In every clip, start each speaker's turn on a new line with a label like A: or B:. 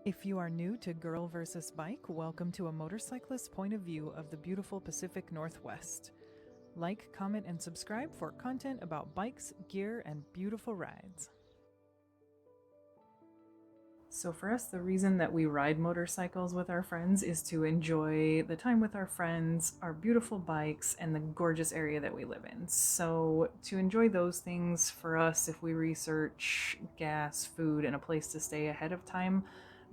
A: If you are new to Girl versus Bike, welcome to a motorcyclist's point of view of the beautiful Pacific Northwest. Like, comment, and subscribe for content about bikes, gear, and beautiful rides. So for us, the reason that we ride motorcycles with our friends is to enjoy the time with our friends, our beautiful bikes, and the gorgeous area that we live in. So to enjoy those things for us, if we research gas, food, and a place to stay ahead of time,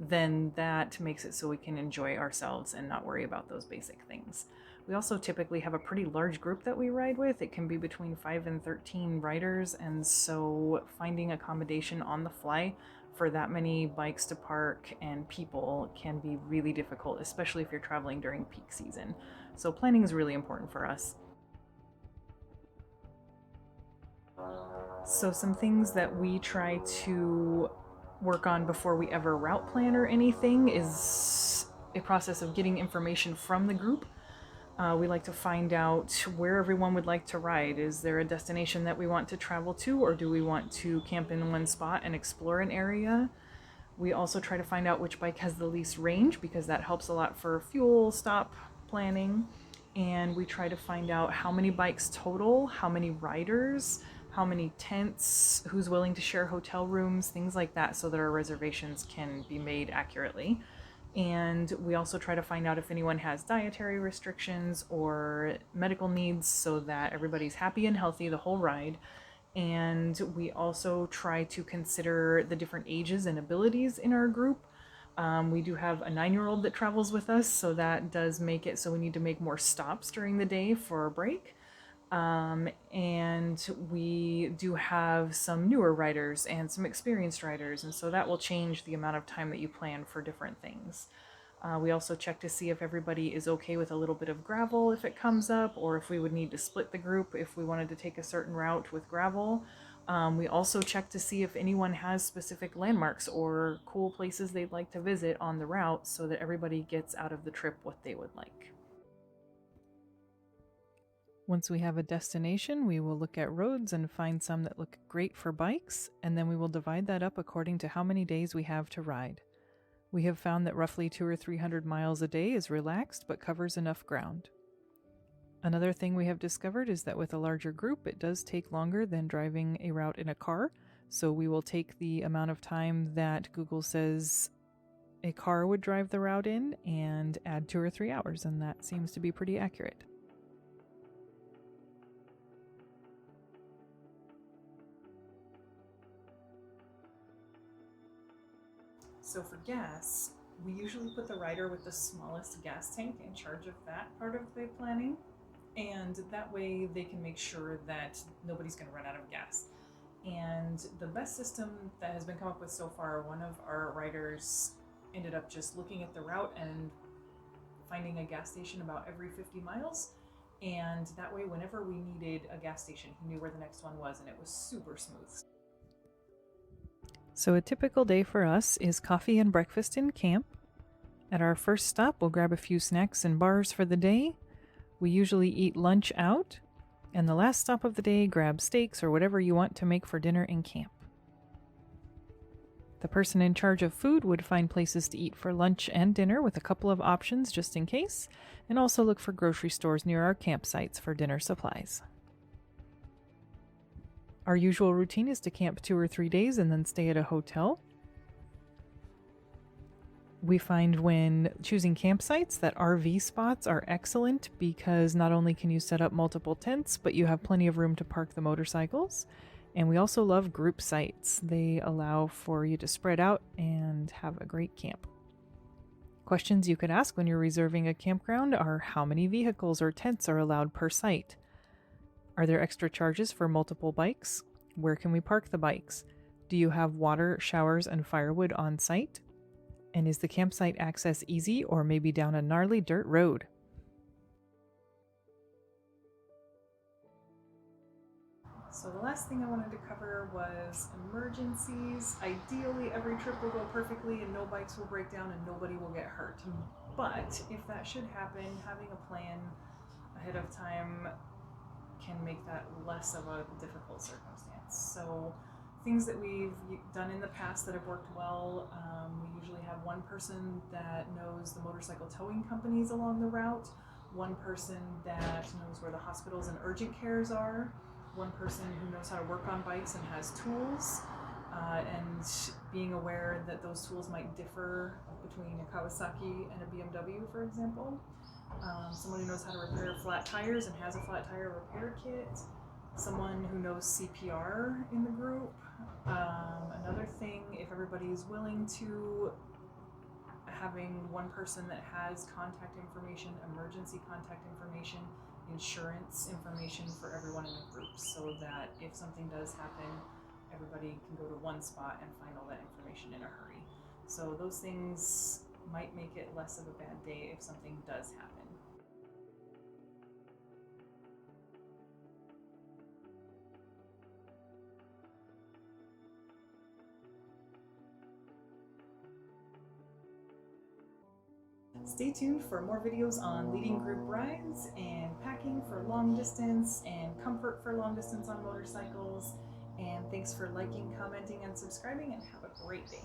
A: then that makes it so we can enjoy ourselves and not worry about those basic things. We also typically have a pretty large group that we ride with. It can be between 5 and 13 riders, and so finding accommodation on the fly for that many bikes to park and people can be really difficult, especially if you're traveling during peak season. So planning is really important for us. So some things that we try to work on before we ever route plan or anything is a process of getting information from the group. We like to find out where everyone would like to ride. Is there a destination that we want to travel to, or do we want to camp in one spot and explore an area? We also try to find out which bike has the least range, because that helps a lot for fuel stop planning. And we try to find out how many bikes total, how many riders, how many tents, who's willing to share hotel rooms, things like that, so that our reservations can be made accurately. And we also try to find out if anyone has dietary restrictions or medical needs, so that everybody's happy and healthy the whole ride. And we also try to consider the different ages and abilities in our group. We do have a 9-year-old that travels with us, so that does make it so we need to make more stops during the day for a break. And we do have some newer riders and some experienced riders, and so that will change the amount of time that you plan for different things. We also check to see if everybody is okay with a little bit of gravel if it comes up, or if we would need to split the group if we wanted to take a certain route with gravel. We also check to see if anyone has specific landmarks or cool places they'd like to visit on the route, so that everybody gets out of the trip what they would like. Once we have a destination, we will look at roads and find some that look great for bikes, and then we will divide that up according to how many days we have to ride. We have found that roughly 200 or 300 miles a day is relaxed but covers enough ground. Another thing we have discovered is that with a larger group, it does take longer than driving a route in a car, so we will take the amount of time that Google says a car would drive the route in and add 2 or 3 hours, and that seems to be pretty accurate. So for gas, we usually put the rider with the smallest gas tank in charge of that part of the planning, and that way they can make sure that nobody's going to run out of gas. And the best system that has been come up with so far, one of our riders ended up just looking at the route and finding a gas station about every 50 miles. And that way, whenever we needed a gas station, he knew where the next one was, and it was super smooth. So a typical day for us is coffee and breakfast in camp. At our first stop, we'll grab a few snacks and bars for the day. We usually eat lunch out. And the last stop of the day, grab steaks or whatever you want to make for dinner in camp. The person in charge of food would find places to eat for lunch and dinner with a couple of options just in case, and also look for grocery stores near our campsites for dinner supplies. Our usual routine is to camp 2 or 3 days and then stay at a hotel. We find when choosing campsites that RV spots are excellent, because not only can you set up multiple tents, but you have plenty of room to park the motorcycles. And we also love group sites. They allow for you to spread out and have a great camp. Questions you could ask when you're reserving a campground are: how many vehicles or tents are allowed per site? Are there extra charges for multiple bikes? Where can we park the bikes? Do you have water, showers, and firewood on site? And is the campsite access easy, or maybe down a gnarly dirt road? So the last thing I wanted to cover was emergencies. Ideally, every trip will go perfectly and no bikes will break down and nobody will get hurt. But if that should happen, having a plan ahead of time can make that less of a difficult circumstance. So things that we've done in the past that have worked well. We usually have one person that knows the motorcycle towing companies along the route, one person that knows where the hospitals and urgent cares are, one person who knows how to work on bikes and has tools, and being aware that those tools might differ between a Kawasaki and a BMW, for example. Someone who knows how to repair flat tires and has a flat tire repair kit, someone who knows CPR in the group. Another thing, if everybody's willing to, having one person that has contact information, emergency contact information, insurance information for everyone in the group, so that if something does happen, everybody can go to one spot and find all that information in a hurry. So those things might make it less of a bad day if something does happen. Stay tuned for more videos on leading group rides and packing for long distance and comfort for long distance on motorcycles. And thanks for liking, commenting, and subscribing, and have a great day.